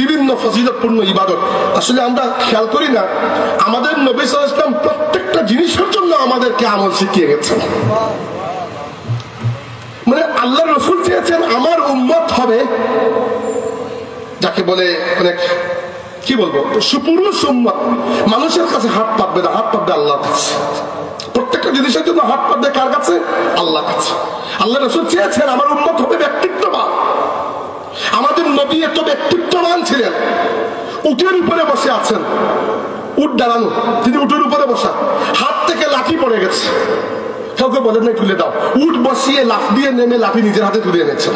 বিভিন্ন ফজিলতপূর্ণ ইবাদত। আসলে আমরা খেয়াল করি না, আমাদের নবী সাল্লাল্লাহু আলাইহি ওয়াসাল্লাম প্রত্যেকটা জিনিসের জন্য আমাদেরকে আমল শিখিয়ে গেছেন। মানে আল্লাহ রাসূল চেয়েছেন আমার উম্মত হবে যাকে বলে অনেক কি বলবো সুপুরুষ উম্মত, মানুষের কাছে হাত পাতবে না, হাত পাতবে আল্লাহর কাছে। প্রত্যেকটা জিনিসের জন্য হাত পাতবে কার কাছে? আল্লাহর কাছে। আল্লাহ রাসূল চেয়েছেন আমার উম্মত হবে ব্যক্তিত্ববান। আমাদের নবী এত ব্যক্তিত্ববান ছিলেন, উটের উপরে বসে আছেন, উট দাঁড়ানো, তিনি উটের উপরে বসা, হাত থেকে লাঠি পড়ে গেছে, কাউকে বলেন নাই তুলে দাও, উট বসিয়ে লাফ দিয়ে নেমে লাঠি নিজের হাতে তুলে এনেছেন।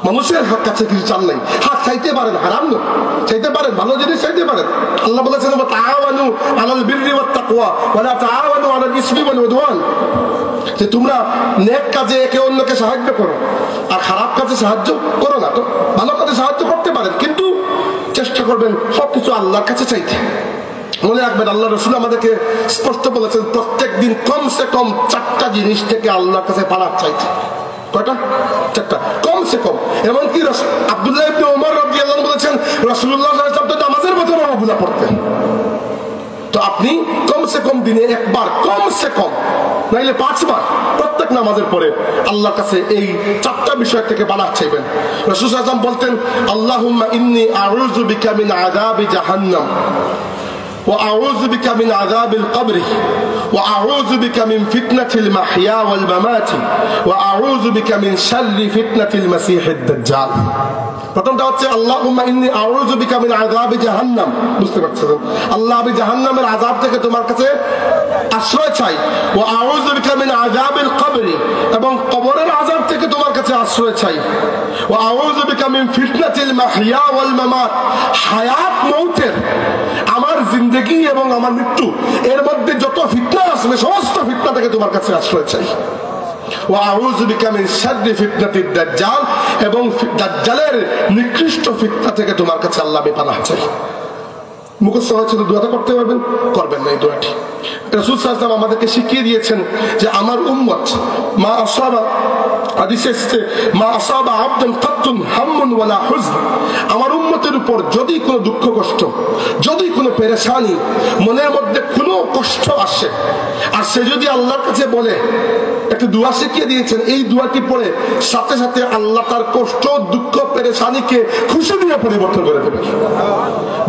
মানুষের হাত কাছে কিছু চান নাই, হাত চাইতে পারেন, হারাম না, চাইতে পারেন, ভালো জিনিস চাইতে পারেন। আল্লাহ বলেছেন তাআওয়ানু আলাল বিররি ওয়াত তাকওয়া ওয়া লা তাআওয়ানু আলাল ইসমি ওয়াল উদওয়ান, যে তোমরা নেক কাজে একে অন্যকে সাহায্য করো আর খারাপ কাজে সাহায্য করো না। তো ভালো কাজে সাহায্য করতে পারেন, কিন্তু চেষ্টা করবেন সবকিছু আল্লাহর কাছে চাইতে। মনে রাখবেন আল্লাহ রাসূল আমাদেরকে স্পষ্ট বলেছেন প্রত্যেক দিন কমসে কম 4টা জিনিস থেকে আল্লাহর কাছে পানাহ চাইতে। কয়টা? 4টা কমসে কম। এমনকি আব্দুল্লাহ ইবনে ওমর রাদিয়াল্লাহু আনহু বলেছেন রাসূলুল্লাহ সাল্লাল্লাহু আলাইহি ওয়াসাল্লাম নামাজের মধ্যে গুনাহ পড়তেন। তো আপনি কমসে কম দিনে একবার, কমসে কম নাইলে 5 বার প্রত্যেক নামাজের পরে আল্লাহর কাছে এই 4টা বিষয় থেকে পানাহ চাইবেন। রাসূল সাল্লাল্লাহু আলাইহি ওয়াসাল্লাম বলতেন আল্লাহুম্মা ইন্নী আউযু বিকা মিন আযাবি জাহান্নাম وأعوذ بك من عذاب القبر وأعوذ بك من فتنة المحيا والممات وأعوذ بك من شر فتنة المسيح الدجال। প্রথমটা হচ্ছে আল্লাহুম্মা ইন্নী আউযু বিকা মিন আযাবি জাহান্নাম, বুঝতে পারছেন? আল্লাহ আমি জাহান্নামের আযাব থেকে তোমার কাছে আশ্রয় চাই। ওয়া আউযু বিকা মিন আযাবিল কবর, এবং কবরের আযাব থেকে তোমার কাছে আশ্রয় চাই। ওয়া আউযু বিকা মিন ফিতনাতিল মাহইয়া ওয়াল মামাত, হায়াত মউতের, আমার জিন্দেগি এবং আমার মৃত্যু এর মধ্যে যত ফিতনা আসবে সমস্ত ফিতনা থেকে তোমার কাছে আশ্রয় চাই। ওয়া আউযু বিকা মিন শাররি ফিতনাতিদ দাজ্জাল, এবং দাজ্জালের নিকৃষ্ট ফিতনা থেকে তোমার কাছে আল্লাহ আমি পানাহ চাই। মুখস্থ হয়েছে তো দোয়াটা করতে পারবেন, করবেন না এই দোয়াটি। রাসূল সাল্লাল্লাহু আলাইহি ওয়াসাল্লাম আমাদেরকে শিখিয়ে দিয়েছেন যে আমার উম্মত মা আসাবা, হাদিসে এসেছে মা আসাবা আবদান কাতুন হাম্মুন ওয়ালা হুজন, আমার উম্মতের উপর যদি কোনো দুঃখ কষ্ট, যদি কোনো পেরেশানি, মনের মধ্যে কোনো কষ্ট আসে, আর সে যদি আল্লাহর কাছে বলে, একটা দোয়া শিখিয়ে দিয়েছেন, এই দোয়াটি পড়ে সাথে সাথে আল্লাহ তার কষ্ট, দুঃখ, পেরেশানিকে খুশি দিয়ে পরিবর্তন করে দেবেন।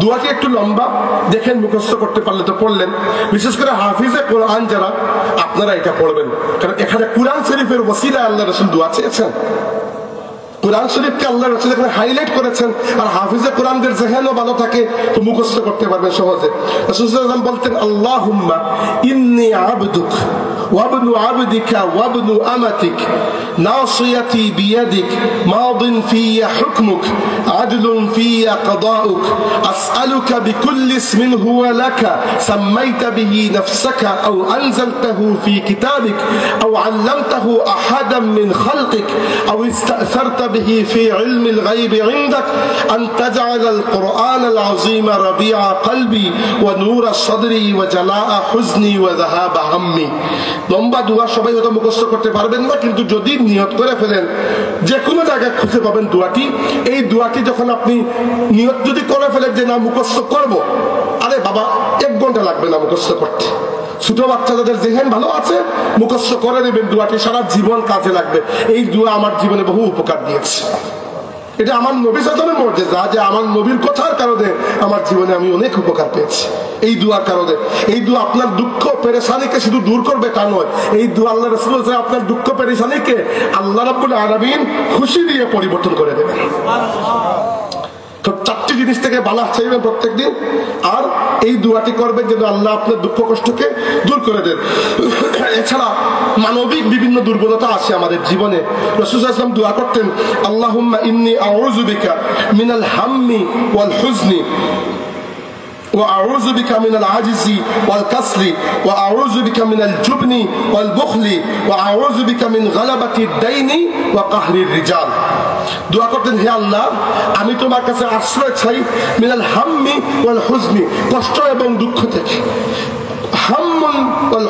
দোয়াটি একটু লম্বা, দেখেন মুখস্থ করতে পারলে তো পড়লেন। বিশেষ করে হাফিজে কোরআন যারা, আপনারা এটা পড়বেন, কারণ এখানে কোরআন শরীফের ওসিলায় আল্লাহ রাসূল দোয়া চেয়েছেন। কোরআন শরীফকে আল্লাহ রাসূল এখানে হাইলাইট করেছেন, আর হাফিজে কোরআনদের যেহেনও ভালো থাকে তো মুখস্থ করতে পারবেন সহজে। রাসূল সাল্লাল্লাহু আলাইহি ওয়াসাল্লাম বলতেন আল্লাহুম্মা ইন্নী আবদুক وابن عبدك وابن أمتك ناصيتي بيدك ماض في حكمك عدل في قضاؤك أسألك بكل اسم هو لك سميت به نفسك أو أنزلته في كتابك أو علمته أحدا من خلقك أو استأثرت به في علم الغيب عندك أن تجعل القرآن العظيم ربيع قلبي ونور صدري وجلاء حزني وذهاب همي। লম্বা দোয়া সবাই হয়তো মুখস্থ করতে পারবেন না, কিন্তু যদি নিয়ত করে ফেলেন যে কোনো জায়গায় খুঁজে পাবেন দোয়াটি। এই দোয়াটি যখন আপনি নিয়ত যদি করে ফেলেন যে না মুখস্থ করব, আরে বাবা 1 ঘন্টা লাগবে না মুখস্থ করতে। ছোট বাচ্চা যাদের যেহেন ভালো আছে মুখস্থ করে নেবেন, দোয়াটি সারা জীবন কাজে লাগবে। এই দোয়া আমার জীবনে বহু উপকার দিয়েছে। এটা আমার নবী সাল্লাল্লাহু আলাইহি ওয়াসাল্লামের মুজিজা, যে আমার নবীর কথার কারণে আমার জীবনে আমি অনেক উপকার পেয়েছি এই দোয়ার কারণে। এই দোয়া আপনার দুঃখ পেরেশানিকে শুধু দূর করবে তা নয়, এই দোয়া আল্লাহ রাসূল আপনার দুঃখ পেরেশানিকে আল্লাহ রাব্বুল আলামিন খুশি দিয়ে পরিবর্তন করে দেবেন। তো 4টি জিনিস থেকে পানাহ চাইবেন প্রত্যেকদিন, আর এই দোয়াটি করবেন যেন আল্লাহ আপনার দুঃখ কষ্টকে দূর করে দেন। এছাড়া মানবিক বিভিন্ন দুর্বলতা আছে আমাদের জীবনে। রাসূল সাল্লাল্লাহু আলাইহি ওয়াসাল্লাম দোয়া করতেন আল্লাহুম্মা ইন্নী আউযু বিকা মিনাল হাম্মি ওয়াল হুজনি وأعوذ بك من العجز والكسل وأعوذ بك من الجبن والبخل وأعوذ بك من غلبة الدين وقهر الرجال। দোয়া করতেন হে আল্লাহ আমি তোমার কাছে আশ্রয় চাই মিনাল হাম্মি ওয়াল হুজনি, কষ্ট এবং দুঃখ থেকে। হাম্মুন ওয়াল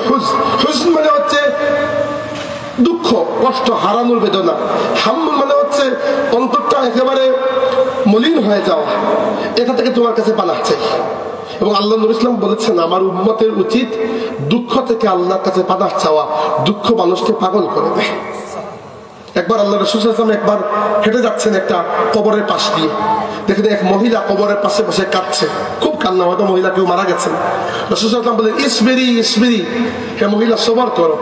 হুজন মানে হচ্ছে দুঃখ, কষ্ট, হারানোর বেদনা। হাম্মুন মানে হচ্ছে অন্তরটা একেবারে মলিন হয়ে যাওয়া, এটা থেকে তোমার কাছে পানাহ চাই। এবং আল্লাহ নবী ইসলাম বলেছেন আমার উম্মতের উচিত দুঃখ থেকে আল্লাহর কাছে পানাহ চাওয়া, দুঃখ মানুষকে পাগল করে দেয়। একবার আল্লাহ রাসূল সাল্লাল্লাহু আলাইহি ওয়াসাল্লাম একবার হেঁটে যাচ্ছেন একটা কবরের পাশ দিয়ে, দেখেন এক মহিলা কবরের পাশে বসে কাঁদছে, খুব কান্না, হয়তো মহিলা কেউ মারা গেছেন। রাসূল সাল্লাল্লাহু আলাইহি ওয়াসাল্লাম বলেন ইসবিরি ইসবিরি, হে মহিলা সবর করো।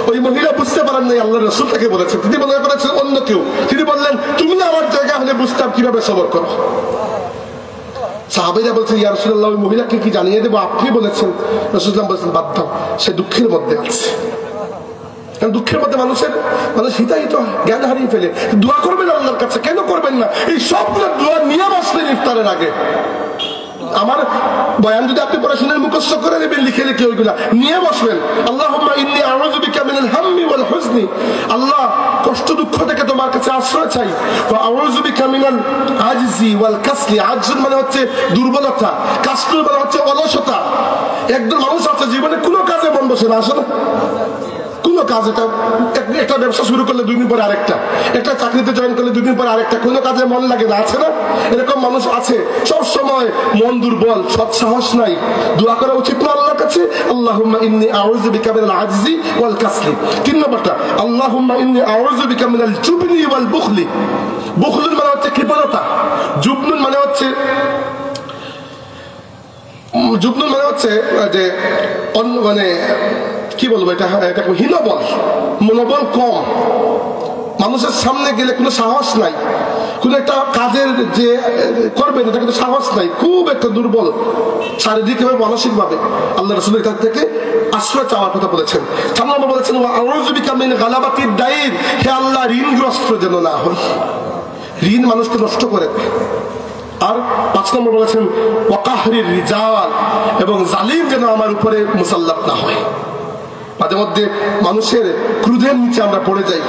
ওই মহিলা বুঝতে পারেন নাই আল্লাহ রাসূল তাকে বলেছেন, তিনি মনে করেছেন অন্য কেউ। তিনি বললেন তুমি আমার জায়গা হলে বুঝতাম কিভাবে সবর করো। সাহাবীরা বলছেন ইয়া রাসূলুল্লাহ, ওই মহিলাকে কি জানিয়ে দেবো? আপনি বলেছেন। রাসূল সাল্লাল্লাহু আলাইহি ওয়াসাল্লাম বলেছেন বাদ দাও, সে দুঃখের মধ্যে আছে। দুঃখের মধ্যে মানুষ হিতাহিত জ্ঞান হারিয়ে ফেলে। দোয়া করবেন আল্লাহর কাছে, কেন করবেন না? এই সবগুলো দোয়া নিয়ে বসবেন ইফতারের আগে। আমার বয়ান যদি আপনি পড়াশোনার মুখস্থ করে নেবেন, লিখে লিখে ওইগুলা নিয়ে বসবেন। আল্লাহুম্মা ইন্নী আউযু বিকা মিনাল হাম্মি ওয়াল হুজনি, আল্লাহ কষ্ট দুঃখ থেকে তোমার কাছে আশ্রয় চাই। ওয়া আউযু বিকা মিনাল আজজি ওয়াল কাসলি, আজজ মানে হচ্ছে দুর্বলতা, কাসল মানে হচ্ছে অলসতা। একজন মানুষ আছে জীবনে কোনো কাজে মন বসে না, আসলে কোনো কাজ, একটা ব্যবসা শুরু করলে 2 দিন পরে আরেকটা, একটা চাকরিতে জয়েন করলে 2 দিন পরে আরেকটা, কোনো কাজে মন লাগে না, আছে না? এরকম মানুষ আছে, সব সময় মন দুর্বল, সৎ সাহস নাই। দোয়া করা উচিত না আল্লাহর কাছে, আল্লাহুম্মা ইন্নী আউযু বিকা মিনাল আজজি ওয়াল কাসলি। 3 নম্বরটা আল্লাহুম্মা ইন্নী আউযু বিকা মিনাল জুবনি ওয়াল বুখলি। বুখলুন মানে হচ্ছে কৃপণতা, জুবনুন মানে হচ্ছে যে মানে কি বলবো, এটা হীনবল, মনোবল কম, মানুষের সামনে গেলে কোনো সাহস নাই, কোন একটা কাজের যে করবেন এটা কিন্তু সাহস নাই, খুব একটা দুর্বল শারীরিকভাবে মানসিকভাবে। আল্লাহ রাসূল এটার থেকে আশ্রয় চাওয়ার কথা বলেছেন। 4 নম্বর বলেছেন ওয়া আউযু বিকা মিন গালাবাতিদ দাইন, হে আল্লাহ ঋণগ্রস্ত যেন না হই, ঋণ মানুষকে নষ্ট করে। আর 5 নম্বর বলেছেন ওয়া কাহরির রিজাল, এবং জালিম যেন আমার উপরে মুসাল্লাত না হয়। মাঝে মধ্যে মানুষের ক্রোধের নিচে আমরা পড়ে যাই,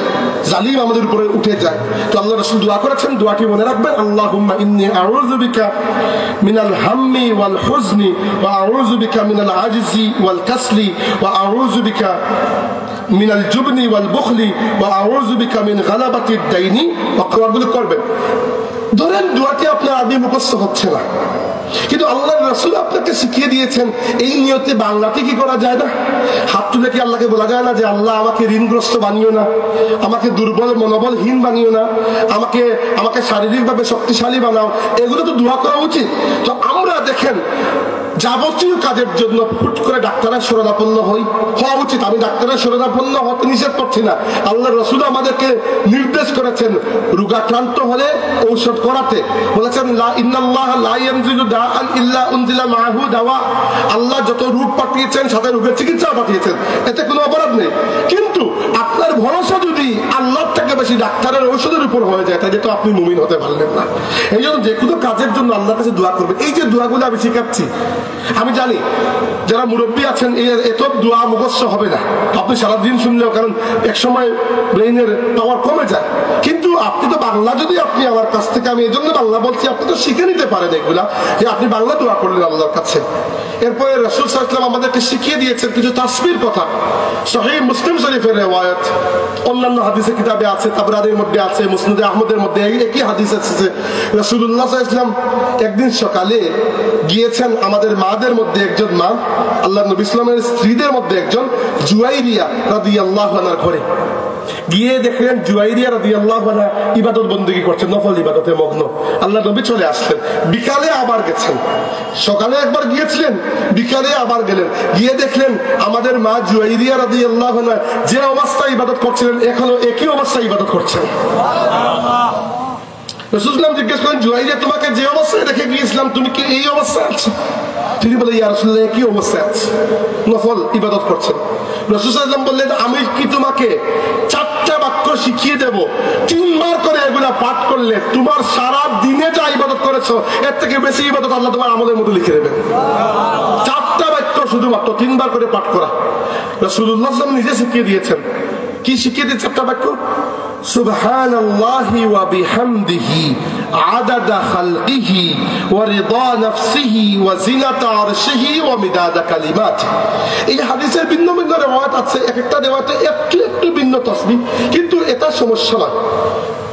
জালিম আমাদের উপরে উঠে যায়। তো আল্লাহ রাসূল দোয়া করেছেন, দোয়াটি মনে রাখবেন, আল্লাহুম্মা ইন্নী আউযু বিকা মিনাল হাম্মি ওয়াল হুজনি ওয়া আউযু বিকা মিনাল আজজি ওয়াল কাসলি ওয়া আউযু বিকা মিনাল জুবনি ওয়াল বুখলি ওয়া আউযু বিকা মিন গালাবাতিদ দাইনি। ওয়াকওয়াগুলো করবেন। ধরেন দোয়াটি আপনার আদি মুখস্থ হচ্ছে না, কিন্তু আল্লাহর রাসূল আপনাকে শিখিয়ে দিয়েছেন, এই নিয়তে বাংলাতে কি করা যায় না? হাত তুলে কি আল্লাহকে বলা যায় না যে আল্লাহ আমাকে ঋণগ্রস্ত বানিও না, আমাকে দুর্বল মনোবলহীন বানিও না, আমাকে শারীরিকভাবে শক্তিশালী বানাও? এগুলো তো দোয়া করা উচিত। তো আমরা দেখেন যাবতীয় কাজের জন্য ফুট করে ডাক্তারের শরণাপন্ন হওয়া উচিত। আমি ডাক্তারের শরণাপন্ন হতে নিষেধ করছি না, আল্লাহর রাসূল আমাদেরকে নির্দেশ করেছেন রোগাক্রান্ত হলে ঔষধ করাতে। বলেছেন ইন্নাল্লাহা লা ইয়ানজিলু দাআন ইল্লা উনজিলা মাআহু দাওয়া, আল্লাহ যত রোগ পাঠিয়েছেন সাথে রোগের চিকিৎসা পাঠিয়েছেন, এতে কোনো অপরাধ নেই। কিন্তু আপনার ভরসা যদি আল্লাহর থেকে বেশি ডাক্তারের ঔষধের উপর হয়ে যায়, তাহলে তো আপনি মুমিন হতে পারলেন না। এই জন্য যে কোনো কাজের জন্য আল্লাহর কাছে দোয়া করবেন। এই যে দোয়াগুলো আমি শেখাচ্ছি, আমি জানি যারা মুরব্বী আছেন এত দোয়া মুখস্থ হবে না, আপনি সারাদিন শুনলেও, কারণ এক সময় ব্রেইনের পাওয়ার কমে যায়। কিন্তু আপনি তো বাংলা, যদি আপনি আমার কাছ থেকে, আমি এই জন্য বাংলা বলছি, আপনি তো শিখে নিতে পারেন এগুলা, যে আপনি বাংলা দোয়া করলেন আল্লাহর কাছে। এরপরে রাসূল সাল্লাল্লাহু আলাইহি ওয়াসাল্লাম আমাদেরকে শিখিয়ে দিয়েছেন কিছু তাসবির কথা। সহিহ মুসলিম শরীফের রিওয়ায়াত, অন্যান্য হাদিসের কিতাবে আছে, তাবরানির মধ্যে আছে, মুসনাদে আহমদের মধ্যে একই হাদিস আছে যে রাসূলুল্লাহ সাল্লাল্লাহু আলাইহি ওয়াসাল্লাম একদিন সকালে গিয়েছেন, আমাদের মাদের মধ্যে একজন মা, আল্লাহর নবী ইসলামের স্ত্রীদের মধ্যে একজন, জুয়াইরিয়া রাদিয়াল্লাহু আনহার ঘরে গিয়ে দেখলেন জুয়াইরিয়া রাদিয়াল্লাহু আনহা ইবাদত বندگی করছেন, নফল ইবাদতে মগ্ন। আল্লাহর নবী চলে আসলেন, বিকালে আবার গেছেন, সকালে একবার গিয়েছিলেন, বিকালে আবার গেলেন, গিয়ে দেখলেন আমাদের মা জুয়াইরিয়া রাদিয়াল্লাহু আনহা যে অবস্থায় ইবাদত করছিলেন এখনো একই অবস্থায় ইবাদত করছেন। সুবহানাল্লাহ। রাসূলুল্লাহ জিজ্ঞেস করেন, জুয়াইরিয়া তোমাকে যে অবস্থায় রেখে গিয়েছিলাম তুমি কি এই অবস্থায় আছো? তিনি বলে, ইয়া রাসূলুল্লাহ একই অবস্থায় আছে, নফল ইবাদত করছেন। রাসূল সাল্লাল্লাহু আলাইহি ওয়াসাল্লাম বললেন, আমি কি তোমাকে 4টা বাক্য শিখিয়ে দেব, 3 বার করে এগুলা পাঠ করলে তোমার সারা দিনে যা ইবাদত করেছো এর থেকে বেশি ইবাদত আল্লাহ তোমার আমলের মধ্যে লিখে দেবেন। 4টা বাক্য শুধুমাত্র 3 বার করে পাঠ করা রাসূলুল্লাহ সাল্লাল্লাহু আলাইহি ওয়াসাল্লাম নিজে শিখিয়ে দিয়েছেন। কি শিখিয়ে দিয়েছেন 4টা বাক্য? সুবহানাল্লাহি ওয়া বিহামদিহি আদাদা খালকিহি ওয়া রিদা নাফসিহি ওয়া জিনাতা আরশিহি ওয়া মিদাদা কালিমাতিহি। এই হাদিসের ভিন্ন ভিন্ন রিওয়ায়াত আছে, এক একটা রিওয়ায়াতে একটু একটু ভিন্ন তাসবিহ, কিন্তু এটা সমস্যা না।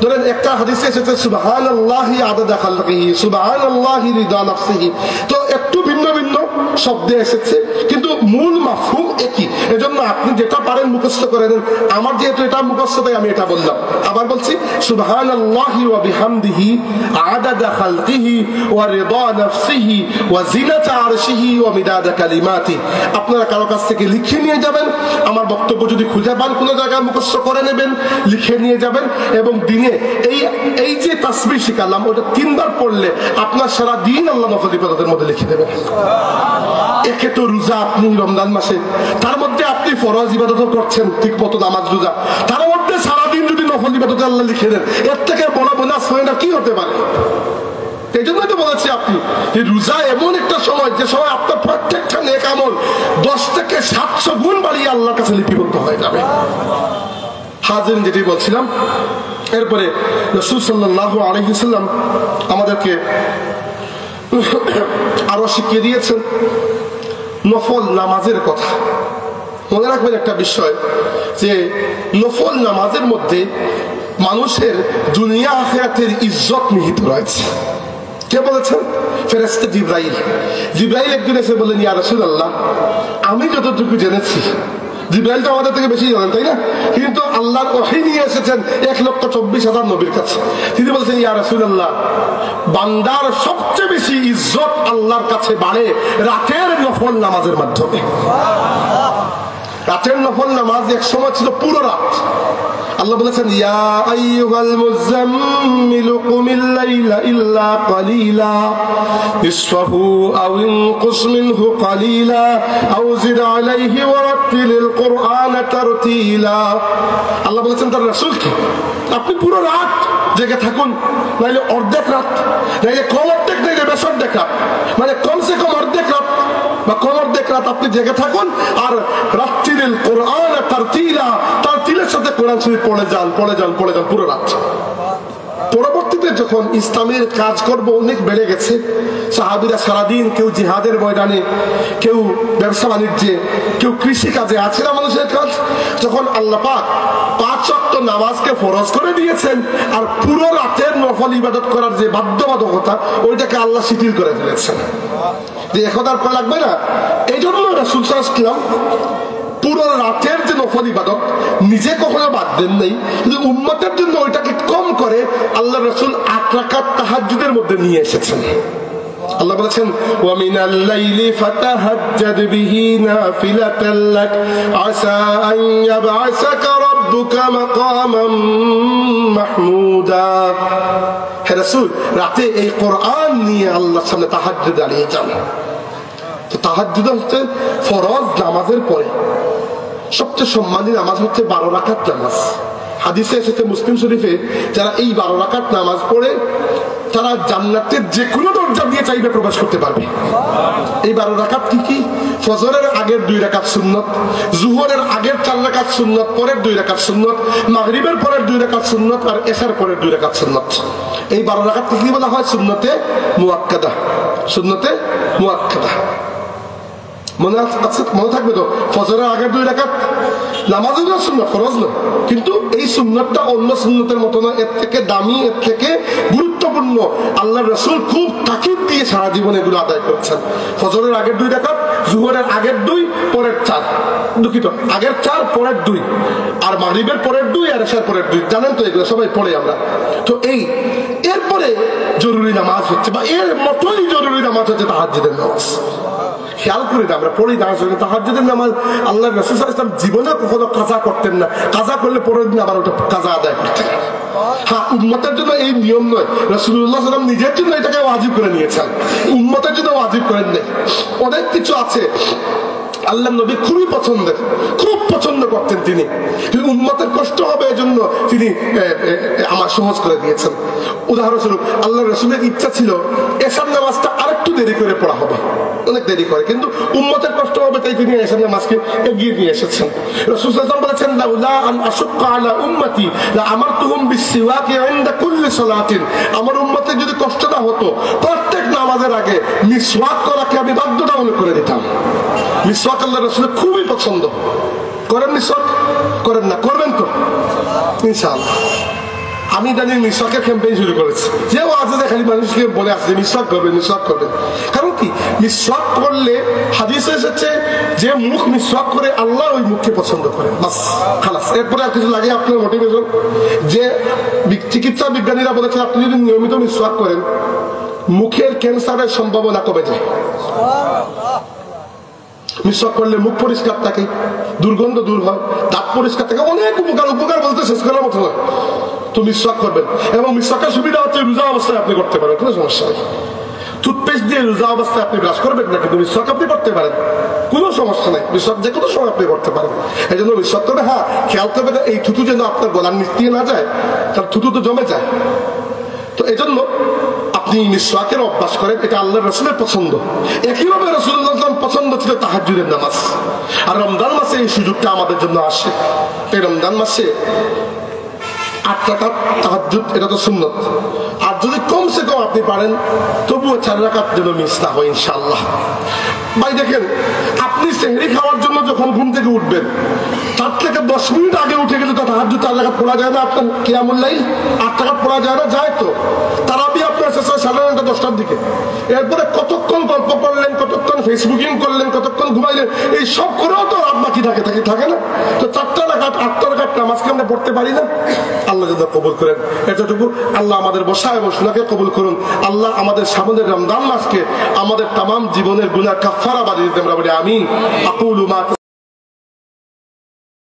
ধরেন একটা হাদিসে এসেছে সুবহানাল্লাহি আদাদা খালকিহি, সুবহানাল্লাহি রিদা নাফসিহি, তো একটু ভিন্ন ভিন্ন শব্দে এসেছে কিন্তু মূল মাফহুম একই। এজন্য আপনি যেটা পারেন মুখস্থ করে নেন। আমার যেহেতু এটা মুখস্থ তাই আমি এটা বললাম। আবার বলছি সুবহানাল্লাহি ওয়া বিহামদিহি আদাদা খালকিহি ওয়া রিদা নাফসিহি ওয়া জিনাতা আরশিহি ওয়া মিদাদা কালিমাতি। আপনারা কারো কাছ থেকে লিখে নিয়ে যাবেন, আমার বক্তব্য যদি খুঁজে পান কোনো জায়গায় মুখস্থ করে নেবেন, লিখে নিয়ে যাবেন, এবং দিনে এই যে তাসবিহ শিখালাম ওটা 3 বার পড়লে আপনার সারা দিন আল্লাহ নফল ইবাদতের মধ্যে লিখে দেবেন। একে তো রোজা আপনি রমজান মাসে, তার মধ্যে আপনি ফরজ ইবাদত করছেন ঠিক মতো নামাজ রোজা, তার মধ্যে সারাদিন যদি নফল ইবাদতে আল্লাহ লিখে দেন, এর থেকে বড় বোনাস হয় না কি হতে পারে? এই জন্যই তো বলেছি আপনি যে রোজা এমন একটা সময় যে সময় আপনার প্রত্যেকটা নেক আমল 10 থেকে 700 গুণ বাড়িয়ে আল্লাহর কাছে লিপিবদ্ধ হয়ে যাবে। হাজির যেটি বলছিলাম, এরপরে রাসূল সাল্লাল্লাহু আলাইহি ওয়াসাল্লাম আমাদেরকে আরো শিখিয়ে দিয়েছেন নফল নামাজের কথা। মনে রাখবেন একটা বিষয় যে নফল নামাজের মধ্যে মানুষের দুনিয়া আখিরাতের ইজ্জত নিহিত রয়েছে। কে বলেছেন? ফেরেশতা জিবরাইল। জিবরাইল একদিন এসে বললেন, ইয়া রাসূলুল্লাহ, আমি যতটুকু জেনেছি, জিবরাইল তো আমাদের থেকে বেশি জানেন তাই না, কিন্তু আল্লাহর ওহী নিয়ে এসেছেন 1,24,000 নবীর কাছে। তিনি বলছেন, ইয়া রাসূলুল্লাহ, বান্দার সবচেয়ে বেশি ইজ্জত আল্লাহর কাছে বাড়ে রাতের নফল নামাজের মাধ্যমে। রাতের নফল নামাজ এক সময় ছিল পুরো রাত। আল্লাহ বলেছেন, ইয়া আইয়ুহাল মুযাম্মিলু কুমিল লাইলা ইল্লা কালিলা নিসফাহু আও ইনকুস মিনহু কালিলা আও জিদ আলাইহি ওয়া রাত্তিলিল কুরআনা তারতিলা। আল্লাহ বলেছেন তার রাসূলকে, আপনি পুরো রাত জেগে থাকুন, নাইলে অর্ধেক রাত, নাইলে কম অর্ধেক, নাইলে বেশ অর্ধেক রাত, মানে কমসে কম অর্ধেক রাত বা কম অর্ধেক রাত আপনি জেগে থাকুন, আর রাত্তিলিল কুরআনা তারতিলা, তারতিলের সাথে কোরআন শরীফ পড়ে যান পুরো রাত। পরবর্তীতে যখন ইসলামের কাজকর্ম অনেক বেড়ে গেছে, সাহাবীরা সারাদিন কেউ জিহাদের ময়দানে, কেউ ব্যবসা বাণিজ্যে, কেউ কৃষি কাজে, আছে না মানুষের কাজ, যখন আল্লাহ পাক 5 ওয়াক্ত নামাজকে ফরজ করে দিয়েছেন আর পুরো রাতের নফল ইবাদত করার যে বাধ্যবাধকতা ওইটাকে আল্লাহ শিথিল করে ফেলেছেন, যে এখন আর করা লাগবে না। এই জন্য রাসূল সাল্লাল্লাহু আলাইহি ওয়াসাল্লাম পুরো রাতের যে নফল ইবাদত নিজে কখনো বাদ দেন নাই, কিন্তু উম্মতের জন্য ওইটাকে কম করে আল্লাহ রাসূল 8 রাকাত তাহাজ্জুদের মধ্যে নিয়ে এসেছেন। আল্লাহ বলেছেন, ওয়া মিনাল লাইলি ফাতাহাজ্জাদ বিহি নাফিলাতাল লাক আসা আন ইয়াবআসাকা রাব্বুকা মাকামান মাহমুদা। হে রাসূল, রাতে এই কোরআন নিয়ে আল্লাহর সামনে তাহাজ্জুদ দাঁড়িয়ে যান। তো তাহাজ্জুদ হচ্ছে ফরজ নামাজের পরে সবচেয়ে সম্মানী নামাজ হচ্ছে 12 রাকাত নামাজ। হাদিসে এসেছে মুসলিম শরীফে, যারা এই 12 রাকাত নামাজ পড়ে তারা জান্নাতের যে কোনো দরজা দিয়ে চাইবে প্রবেশ করতে পারবে। এই 12 রাকাত কি কি? ফজরের আগের 2 রাকাত সুন্নত, জোহরের আগের 4 রাকাত সুন্নত, পরের 2 রাকাত সুন্নত, মাগরিবের পরের 2 রাকাত সুন্নত, আর এশার পরের 2 রাকাত সুন্নত। এই 12 রাকাত কি বলা হয়? সুন্নতে মুআক্কাদা। সুন্নতে মুআক্কাদা মনে আছে? মনে থাকবে তো? ফজরের আগের 2 রাকাত নামাজও না সুন্নত, ফরজ না, কিন্তু এই সুন্নতটা অন্য সুন্নতের মতো না, এর থেকে দামি, এর থেকে গুরুত্বপূর্ণ। আল্লাহর রাসূল খুব তাকিদ দিয়ে সারা জীবন এগুলো আদায় করছেন। ফজরের আগের 2 রাকাত, জোহরের আগের 2, পরের 4, দুঃখিত আগের 4 পরের 2, আর মাগরিবের পরের 2, আর এশার পরের 2। জানেন তো এগুলো সবাই পড়ে আমরা। তো এরপরে জরুরি নামাজ হচ্ছে, বা এর মতোই জরুরি নামাজ হচ্ছে তাহাজ্জুদের নামাজ। খেয়াল করি না, আমরা পড়ি না তাহাজ্জুদের নামাজ। আল্লাহর রাসূল সাল্লাল্লাহু আলাইহি ওয়াসাল্লাম জীবনে কখনো কাজা করতেন না, কাজা করলে পরের দিন আবার ওটা কাজা আদায় করতেন। হ্যাঁ, উম্মতের জন্য এই নিয়ম নয়, রাসূলুল্লাহ সাল্লাল্লাহু আলাইহি ওয়াসাল্লাম নিজের জন্য এটাকে ওয়াজিব করে নিয়েছেন, উম্মতের জন্য ওয়াজিব করেন নাই। অনেক কিছু আছে আল্লাহ নবী খুব পছন্দ করতেন, তিনি উম্মতের কষ্ট হবে এজন্য তিনি আমার সহজ করে দিয়েছেন। উদাহরণস্বরূপ আল্লাহ রাসূলের ইচ্ছা ছিল এশার নামাজটা আরেকটু দেরি করে পড়া হবে, অনেক দেরি করে, কিন্তু উম্মতের কষ্ট হবে তাই তিনি এশার নামাজকে এগিয়ে নিয়ে এসেছেন। রাসূল সাল্লাল্লাহু আলাইহি ওয়াসাল্লাম বলেছেন, লাউলা আন আশুক্কা আলা উম্মতি লা আমারতুহুম বিসসিওয়াকি ইনদা কুল্লি সালাতিন। আমার উম্মতের যদি কষ্ট না হতো প্রত্যেক নামাজের আগে মিসওয়াক করাকে আমি বাধ্যতামূলক করে দিতাম। মিসওয়াক আল্লাহর রাসূলের খুবই পছন্দ। করেন মিসওয়াক? করেন না? করবেন তো ইনশাআল্লাহ। আমি ইদানিং মিসওয়াকের ক্যাম্পেইন শুরু করেছি। যে ওয়াজে খালি মানুষকে বলে আসছে মিসওয়াক করবেন, মিসওয়াক করবেন। কারণ কি, মিসওয়াক করলে হাদিসে এসেছে যে মুখ মিসওয়াক করে আল্লাহ ওই মুখকে পছন্দ করে, বাস খালাস। এরপরে আর কিছু লাগে আপনার মোটিভেশন। যে চিকিৎসা বিজ্ঞানীরা বলেছেন আপনি যদি নিয়মিত মিসওয়াক করেন মুখের ক্যান্সারের সম্ভাবনা কমে যায়। মিসওয়াক করলে মুখ পরিষ্কার থাকে, দুর্গন্ধ দূর হয়, দাঁত পরিষ্কার থাকে, অনেক উপকার। উপকার বলতে শেষ করার মতো নয়। তো মিসওয়াক করবেন, এবং মিসওয়াকের সুবিধা হচ্ছে রোজা অবস্থায় আপনি করতে পারেন, কোনো সমস্যা নেই। টুথপেস্ট দিয়ে রোজা অবস্থায় আপনি ব্রাশ করবেন না, কিন্তু মিসওয়াক আপনি করতে পারেন, কোনো সমস্যা নেই। মিসওয়াক যে কোনো সময় আপনি করতে পারেন। এই জন্য মিসওয়াক করবে, হ্যাঁ খেয়াল করবেন এই থুতু যেন আপনার গলার নিচ দিয়ে না যায়, তার থুতু তো জমে যায়। তো এই জন্য আপনি মিসওয়াকের অভ্যাস করেন, এটা আল্লাহর রাসূলের পছন্দ। একইভাবে রাসূলুল্লাহ সাল্লাল্লাহু আলাইহি ওয়াসাল্লাম পছন্দ ছিল তাহাজ্জুদের নামাজ। আর রমজান মাসে এই সুযোগটা আমাদের জন্য আসে। এই রমজান মাসে 8 রাকাত তাহাজ্জুদ, এটা তো সুন্নত। আর যদি কমসে কম আপনি পারেন তবুও 4 রাকাত যেন মিস না হয় ইনশাআল্লাহ। ভাই দেখেন, আপনি সেহরি খাওয়ার জন্য যখন ঘুম থেকে উঠবেন তার থেকে 10 মিনিট আগে উঠে গেলে তো তাহাজ্জুদ 4 রাকাত পড়া যায় না। আপনার কিয়ামুল লাইল 8 রাকাত পড়া যায় না? যায় তো। তারাবি আপনার শেষ হয় 9:30 10টার দিকে। এরপরে কতক্ষণ গল্প করলেন, কতক্ষণ ফেসবুকিং করলেন, কতক্ষণ ঘুমাইলেন, এই সব করেও তো রাত বাকি থাকে না? তো 4 রাকাত 8 রাকাত নামাজকে আমরা পড়তে পারি না? আল্লাহ যেন কবুল করেন। এতটুকু আল্লাহ আমাদের বসা এবং শোনাকে কবুল করুন। আল্লাহ আমাদের সামনের রমজান মাসকে আমাদের তামাম জীবনের গুনাহ কাফারা বানিয়ে দিতে আমরা বলি আমিন। আকুলু মা